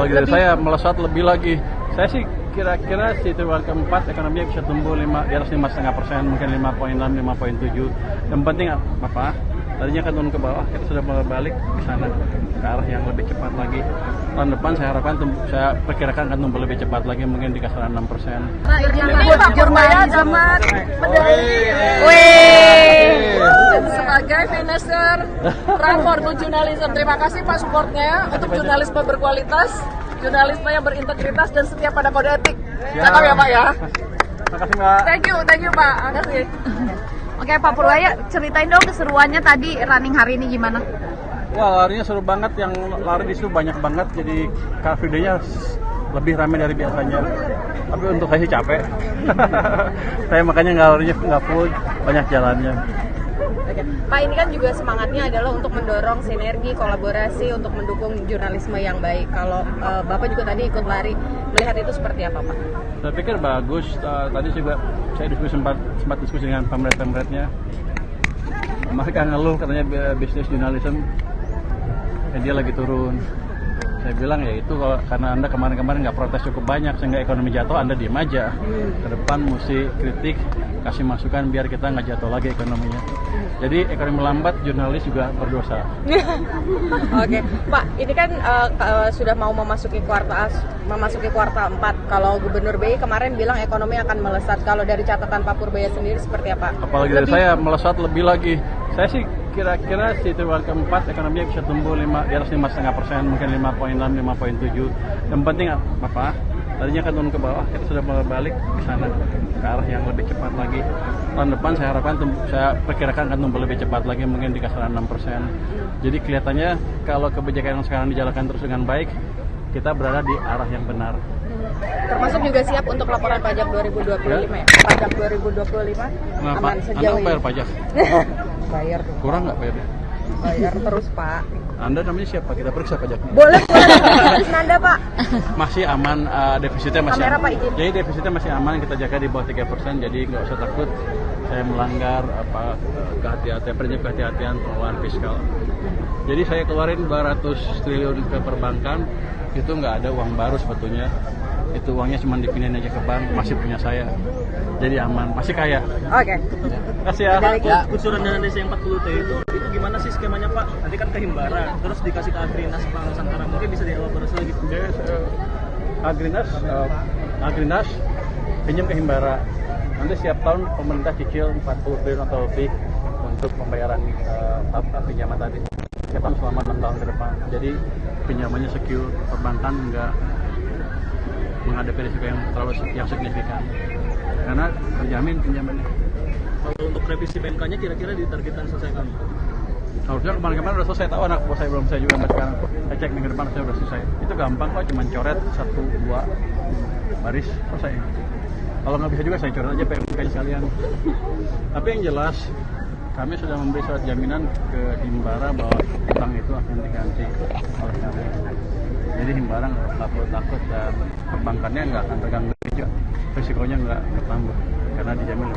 Apalagi dari saya melesat lebih lagi. Saya sih kira-kira di triwulan keempat ekonominya bisa tumbuh di atas 5,5%, mungkin 5,6, 5,7. Yang penting apa? Tadinya kan turun ke bawah, kita sudah mulai balik ke sana, ke arah yang lebih cepat lagi. Tahun depan saya harapkan, saya perkirakan akan tumbuh lebih cepat lagi, mungkin di kisaran 6%. Pak jurnalis amat. Sebagai finisher Rapor to Journalism, terima kasih Pak supportnya untuk jurnalisme berkualitas, jurnalisme yang berintegritas dan setia pada kode etik. Cakap ya Pak ya. Terima kasih Mbak. Thank you Pak. Makasih. Oke Pak Purwaya, ceritain dong keseruannya tadi running hari ini gimana? Wah, larinya seru banget, yang lari di situ banyak banget, jadi Car Free Day-nya lebih ramai dari biasanya. Tapi untuk saya sih capek. Saya makanya nggak full, banyak jalannya. Oke. Pak, ini kan juga semangatnya adalah untuk mendorong sinergi, kolaborasi untuk mendukung jurnalisme yang baik. Kalau Bapak juga tadi ikut lari, melihat itu seperti apa Pak? Saya pikir bagus. Tadi juga saya sempat diskusi dengan pemret-pemretnya. Mereka ngeluh katanya bisnis jurnalisme dia lagi turun. Saya bilang ya itu karena Anda kemarin-kemarin nggak protes cukup banyak sehingga ekonomi jatuh, Anda diem aja. Ke depan mesti kritik, kasih masukan biar kita nggak jatuh lagi ekonominya. Jadi ekonomi lambat, jurnalis juga berdosa. Oke, Pak, ini kan sudah mau memasuki kuartal 4. Kalau Gubernur BI kemarin bilang ekonomi akan melesat. Kalau dari catatan Pak Purwaya sendiri seperti apa? Apalagi dari saya melesat lebih lagi. Saya sih kira-kira di triwulan keempat ekonominya bisa tumbuh di atas 5,5%, mungkin 5,6, 5,7. Yang penting apa? Tadinya kan turun ke bawah, kita sudah mulai balik ke sana, ke arah yang lebih cepat lagi. Tahun depan saya harapkan, saya perkirakan akan tumbuh lebih cepat lagi, mungkin di kisaran 6%. Jadi kelihatannya kalau kebijakan yang sekarang dijalankan terus dengan baik, kita berada di arah yang benar. Termasuk juga siap untuk laporan pajak 2025 ya? Pajak 2025 aman sejauh Anda bayar pajak? Bayar. Kurang nggak bayarnya? Bayar terus Pak. Anda namanya siapa? Kita periksa pajaknya. Boleh Nanda Pak. Masih aman, defisitnya masih Kamera, aman. Pak, izin. Jadi defisitnya masih aman, kita jaga di bawah 3%, jadi nggak usah takut saya melanggar kehati-hatian pengelolaan fiskal. Jadi saya keluarin 200 triliun ke perbankan, itu nggak ada uang baru sebetulnya. Itu uangnya cuma dipindahin aja ke bank, masih punya saya. Jadi aman, masih kaya. Oke. Kasih ya. Kucuran dana desa yang 40T itu gimana sih skemanya Pak? Nanti kan ke Himbara, terus dikasih ke Agrinas Pak Nusantara, mungkin bisa dielaborasi lagi. Agrinas pinjam ke Himbara. Nanti setiap tahun pemerintah cicil 40 triliun atau lebih untuk pembayaran pinjaman tadi. Setiap tahun selama 6 tahun ke depan. Jadi pinjamannya secure, perbankan nggak menghadapi risiko yang terlalu signifikan. Karena terjamin pinjamannya. Kalau untuk revisi PMK-nya kira-kira ditargetkan selesai kan? Harusnya kemarin-kemarin udah selesai, tahu anak buah saya belum, saya juga sampai sekarang. Saya cek minggu depan saya udah selesai. Itu gampang kok, cuma coret 1-2 baris selesai. Kalau nggak bisa juga saya coret aja PMK-nya sekalian. Tapi yang jelas kami sudah memberi surat jaminan ke Himbara bahwa utang itu akan diganti oleh kami. Jadi Himbara nggak perlu takut dan perbankannya nggak akan terganggu juga. Risikonya nggak bertambah karena dijamin.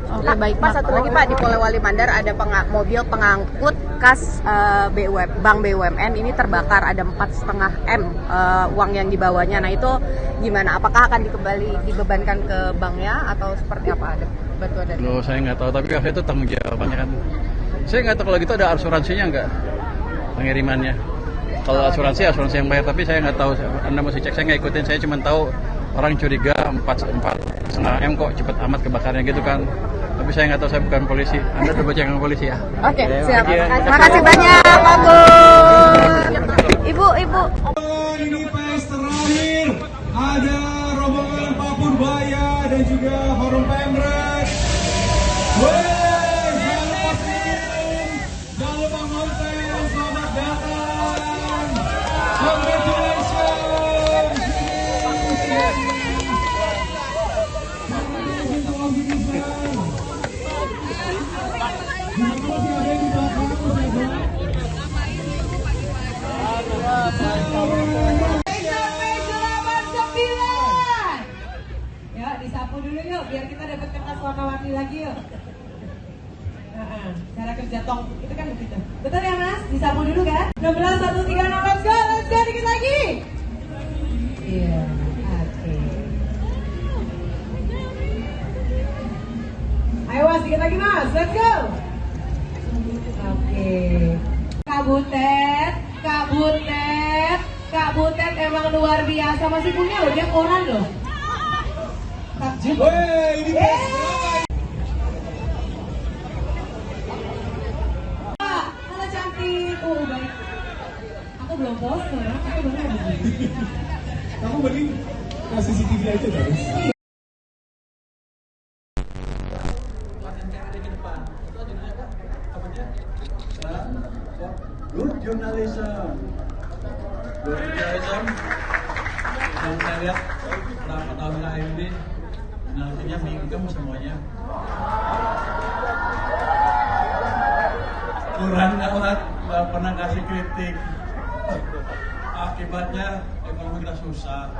Oke, baik Pak, satu lagi Pak, di Polewali Mandar ada mobil pengangkut kas Bank BUMN ini terbakar, ada 4,5 M uang yang dibawanya. Nah itu gimana? Apakah akan dibebankan ke banknya atau seperti apa? Ada bantuan dari? Loh, saya nggak tahu, tapi kalau itu tanggung jawabannya kan. Saya nggak tahu kalau gitu ada asuransinya nggak pengirimannya. Kalau asuransi yang bayar, tapi saya nggak tahu. Anda mesti cek, saya nggak ikutin. Saya cuma tahu orang curiga 4,5 M kok cepet amat kebakarnya gitu kan. Tapi saya nggak tahu, saya bukan polisi. Anda coba cek dengan polisi ya. Oke, siap. Terima kasih banyak Pak Gus. Ibu. Ini PS terakhir ada rombongan Pak Purwaya dan juga forum Pemret. Jangan lupa ngonten, selamat datang. Congratulations. Ya, disapu dulu yuk, biar kita dapat kertas warna-warni lagi yuk. Cara kerja tong, itu kan begitu. Betul ya Mas? Disapu dulu kan? 16, 1, 3, 6, let's go, dikit lagi. Mas, let's go. Oke. Kak Butet emang luar biasa. Masih punya loh, dia koran loh. Woi, ini PS Halo cantik. Oh baik. Aku belum post loh, aku baru mau begini. kamu mending kasih CCTV aja guys. Good journalism. Good journalism. Yang saya lihat berapa tahun AMD, jurnalisnya mingkem semuanya. Kurang alat, nggak pernah kasih kritik. Akibatnya ekonomi kita susah.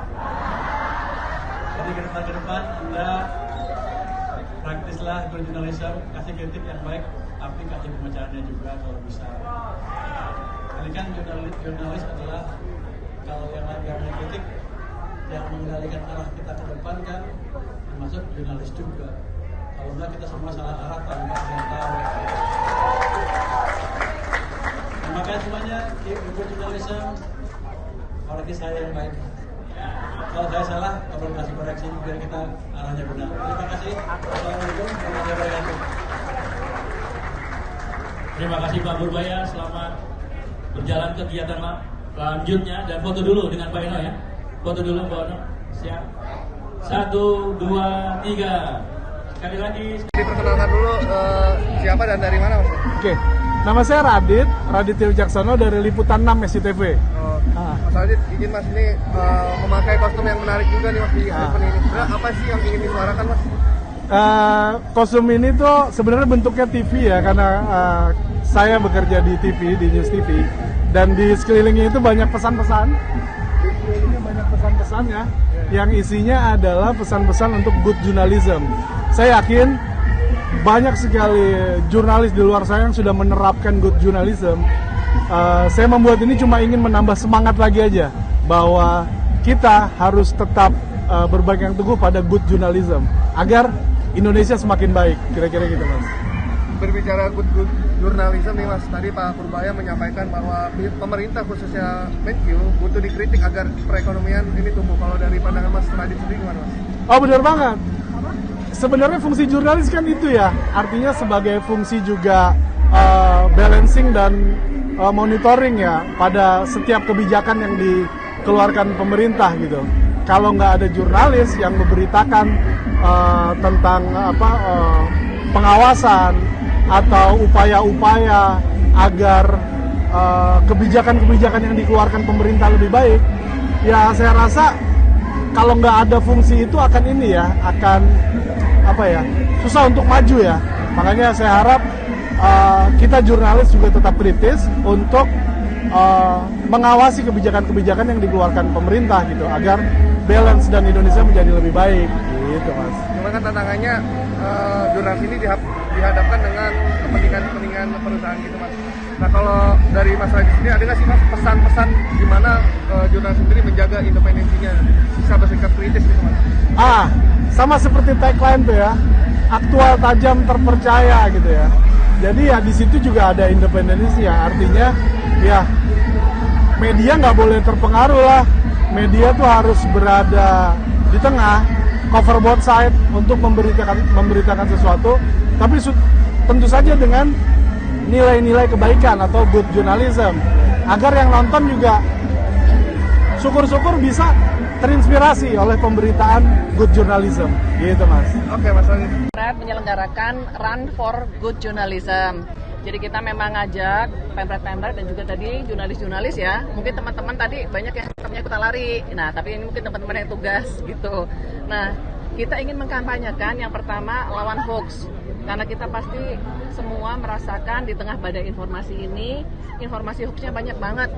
Jadi ke depan Anda praktislah good journalism, kasih kritik yang baik, tapi kasih pembacaannya juga kalau bisa. Ini kan jurnalis adalah kalau yang lagi kritik yang mengendalikan arah kita ke depan kan termasuk jurnalis juga. Kalau enggak kita semua salah arah tanpa yang tahu. Terima kasih semuanya, good journalism. Koreksi saya yang baik. Kalau saya salah, tolong kasih koreksi biar kita arahnya benar. Terima kasih. Assalamualaikum warahmatullahi wabarakatuh. Terima kasih Pak Purbaya, selamat berjalan kegiatan selanjutnya dan foto dulu dengan Pak Eno ya. Foto dulu Pak Eno. Siap. 1, 2, 3. Sekali lagi. Diperkenalkan dulu siapa dan dari mana Mas? Oke, nama saya Raditya Wijaksono dari Liputan 6 SCTV. Mas Radit, izin Mas ini memakai kostum yang menarik juga nih Mas di event ini. Sebenarnya apa sih yang ingin disuarakan Mas? Kostum ini tuh sebenarnya bentuknya TV ya, karena saya bekerja di TV, di News TV, dan di sekelilingnya itu banyak pesan-pesan. Di sekelilingnya banyak pesan-pesan ya, yang isinya adalah pesan-pesan untuk good journalism. Saya yakin banyak sekali jurnalis di luar sana yang sudah menerapkan good journalism. Saya membuat ini cuma ingin menambah semangat lagi aja bahwa kita harus tetap berpegang teguh pada good journalism agar Indonesia semakin baik, kira-kira gitu Mas. Berbicara good journalism nih Mas, tadi Pak Purbaya menyampaikan bahwa pemerintah khususnya Menq butuh dikritik agar perekonomian ini tumbuh. Kalau dari pandangan Mas Radit sendiri gimana Mas? Oh benar banget. Sebenarnya fungsi jurnalis kan itu ya, artinya sebagai fungsi juga balancing dan monitoring ya pada setiap kebijakan yang dikeluarkan pemerintah gitu. Kalau nggak ada jurnalis yang memberitakan tentang pengawasan atau upaya-upaya agar kebijakan-kebijakan yang dikeluarkan pemerintah lebih baik, ya saya rasa kalau nggak ada fungsi itu akan susah untuk maju ya. Makanya saya harap kita jurnalis juga tetap kritis untuk mengawasi kebijakan-kebijakan yang dikeluarkan pemerintah gitu agar balance dan Indonesia menjadi lebih baik gitu Mas. Cuma kan tantangannya jurnalis ini dihadapkan dengan kepentingan perusahaan gitu Mas. Nah kalau dari Mas Radit sendiri ada nggak sih Mas pesan-pesan gimana jurnalis sendiri menjaga independensinya, bisa bersikap kritis gitu Mas? Sama seperti tagline tuh ya, aktual, tajam, terpercaya gitu ya. Jadi ya di situ juga ada independensi ya, artinya ya media nggak boleh terpengaruh lah. Media tuh harus berada di tengah, cover both side untuk memberitakan sesuatu, tapi tentu saja dengan nilai-nilai kebaikan atau good journalism, agar yang nonton juga syukur-syukur bisa terinspirasi oleh pemberitaan good journalism, gitu Mas. Oke Mas Radit. Menyelenggarakan Run for Good Journalism. Jadi kita memang ngajak pemret-pemret dan juga tadi jurnalis-jurnalis ya. Mungkin teman-teman tadi banyak yang tetapnya ikutan lari. Nah, tapi ini mungkin teman-teman yang tugas gitu. Nah, kita ingin mengkampanyekan yang pertama lawan hoax. Karena kita pasti semua merasakan di tengah badai informasi ini, informasi hoaxnya banyak banget.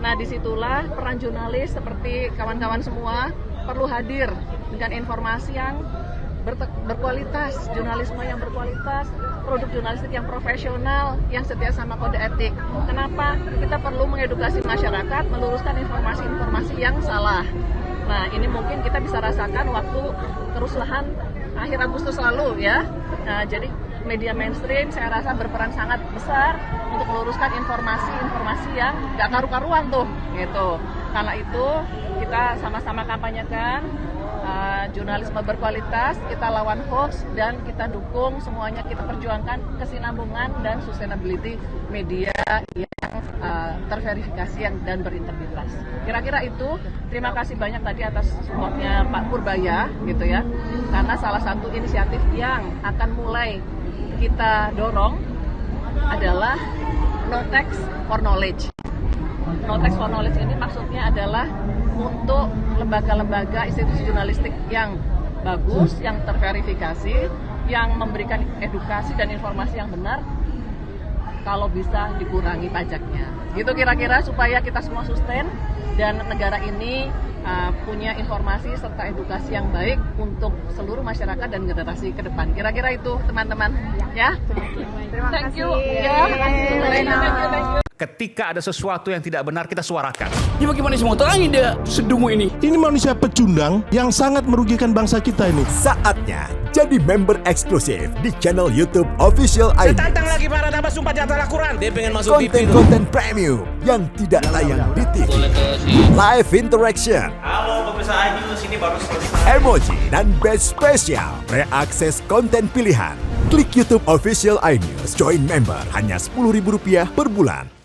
Nah, disitulah peran jurnalis seperti kawan-kawan semua perlu hadir dengan informasi yang berkualitas, jurnalisme yang berkualitas, produk jurnalistik yang profesional, yang setia sama kode etik. Kenapa? Kita perlu mengedukasi masyarakat, meluruskan informasi-informasi yang salah. Nah, ini mungkin kita bisa rasakan waktu kerusuhan akhir Agustus lalu ya. Nah, jadi media mainstream saya rasa berperan sangat besar untuk meluruskan informasi-informasi yang nggak karu-karuan tuh, gitu. Karena itu kita sama-sama kampanyekan jurnalisme berkualitas, kita lawan hoax dan kita dukung semuanya, kita perjuangkan kesinambungan dan sustainability media yang terverifikasi dan berintegritas. Kira-kira itu. Terima kasih banyak tadi atas supportnya Pak Purbaya, gitu ya. Karena salah satu inisiatif yang akan mulai kita dorong adalah No Text for Knowledge. No Text for Knowledge ini maksudnya adalah untuk lembaga-lembaga institusi jurnalistik yang bagus, yang terverifikasi, yang memberikan edukasi dan informasi yang benar, kalau bisa dikurangi pajaknya. Gitu kira-kira supaya kita semua sustain dan negara ini punya informasi serta edukasi yang baik untuk seluruh masyarakat dan generasi ke depan. Kira-kira itu teman-teman, ya. Thank you. Ya. Thank you. Ketika ada sesuatu yang tidak benar, kita suarakan. Ya bagaimana semua terangin dia sedungu ini? Ini manusia pecundang yang sangat merugikan bangsa kita ini. Saatnya jadi member eksklusif di channel YouTube Official iNews. Tantang lagi para tambah sumpah jatah Al-Quran. Dia pengen masuk TV. Konten premium yang tidak tayang di TV. Live interaction. Halo pemirsa iNews, ini baru selesai. Emoji dan badge spesial. Reakses konten pilihan. Klik YouTube Official iNews. Join member hanya Rp10.000 per bulan.